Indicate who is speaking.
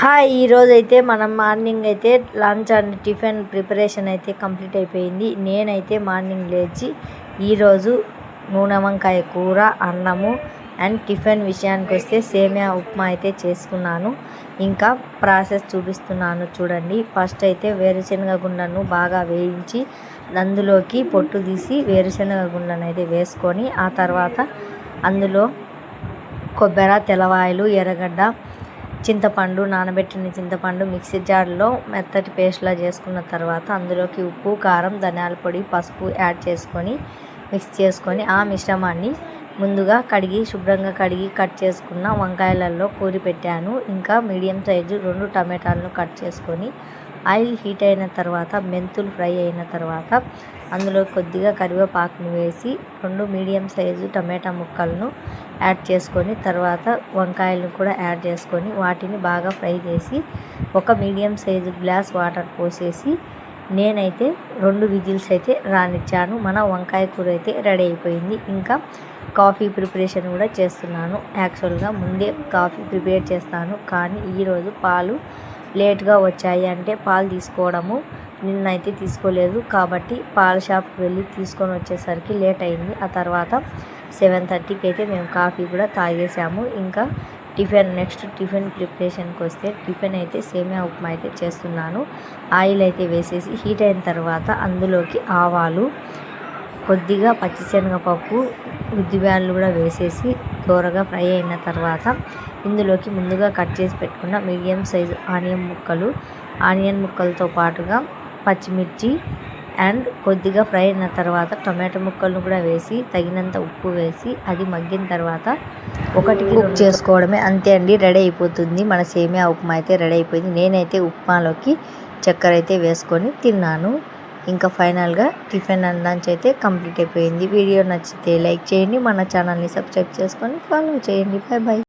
Speaker 1: Hi, ఈరోజైతే మనం morning అయితే లంచ్ అండ్ టిఫిన్ ప్రిపరేషన్ అయితే కంప్లీట్ అయిపోయింది. నేనైతే మార్నింగ్ లేచి ఈరోజు నూనె వంకాయ కూర, అన్నము అండ్ టిఫిన్ విషయానికి వస్తే సేమియా ఉప్మా అయితే చేసుకున్నాను. ఇంకా ప్రాసెస్ చూపిస్తున్నాను చూడండి. ఫస్ట్ అయితే వేరుశనగ గుండను బాగా వేయించి అందులోకి పొట్టు తీసి వేరుశనగ గుండను అయితే వేసుకొని ఆ తర్వాత అందులో కొబ్బరి, తెల్లవాయలు, ఎర్రగడ్డ, చింతపండు, నానబెట్టిన చింతపండు మిక్సీ జార్లో మెత్తటి పేస్ట్లా చేసుకున్న తర్వాత అందులోకి ఉప్పు, కారం, ధనియాల పొడి, పసుపు యాడ్ చేసుకొని మిక్స్ చేసుకొని ఆ మిశ్రమాన్ని ముందుగా శుభ్రంగా కడిగి కట్ చేసుకున్న వంకాయలలో కూరి పెట్టాను. ఇంకా మీడియం సైజు 2 టమాటాలను కట్ చేసుకొని ఆయిల్ హీట్ అయిన తర్వాత మెంతులు ఫ్రై అయిన తర్వాత అందులో కొద్దిగా కరివేపాకును వేసి 2 మీడియం సైజు టమాటా ముక్కలను యాడ్ చేసుకొని తర్వాత వంకాయలను కూడా యాడ్ చేసుకొని వాటిని బాగా ఫ్రై చేసి ఒక మీడియం సైజు గ్లాస్ వాటర్ పోసేసి నేనైతే 2 విజిల్స్ అయితే రానిచ్చాను. మన వంకాయ కూర అయితే రెడీ అయిపోయింది. ఇంకా కాఫీ ప్రిపరేషన్ కూడా చేస్తున్నాను. యాక్చువల్గా ముందే కాఫీ ప్రిపేర్ చేస్తాను, కానీ ఈరోజు పాలు లేట్గా వచ్చాయి. అంటే పాలు తీసుకోవడము నిన్నైతే తీసుకోలేదు కాబట్టి పాల షాప్కి వెళ్ళి తీసుకొని వచ్చేసరికి లేట్ అయింది. ఆ తర్వాత 7:30కి అయితే మేము కాఫీ కూడా తాగేసాము. ఇంకా నెక్స్ట్ టిఫిన్ ప్రిపరేషన్కి వస్తే టిఫిన్ అయితే సేమియా ఉప్మా అయితే చేస్తున్నాను. ఆయిల్ అయితే వేసేసి హీట్ అయిన తర్వాత అందులోకి ఆవాలు, కొద్దిగా పచ్చిశనగపప్పు, ఉద్దిబ్యాళ్ళు కూడా వేసేసి దోరగా ఫ్రై అయిన తర్వాత ఇందులోకి ముందుగా కట్ చేసి పెట్టుకున్న మీడియం సైజు ఆనియన్ ముక్కలతో పాటుగా పచ్చిమిర్చి అండ్ కొద్దిగా ఫ్రై అయిన తర్వాత టమాటో ముక్కలను కూడా వేసి తగినంత ఉప్పు వేసి అది మగ్గిన తర్వాత ఒకటికి కుక్ చేసుకోవడమే. అంతే అండి, రెడీ అయిపోతుంది. మన సేమియా ఉప్మా అయితే రెడీ అయిపోయింది. నేనైతే ఉప్మాలోకి చక్కెర అయితే వేసుకొని తిన్నాను. ఇంకా ఫైనల్గా టిఫిన్ అండ్ లంచ్ అయితే కంప్లీట్ అయిపోయింది. వీడియో నచ్చితే లైక్ చేయండి, మన ఛానల్ని సబ్స్క్రైబ్ చేసుకొని ఫాలో చేయండి. Bye bye.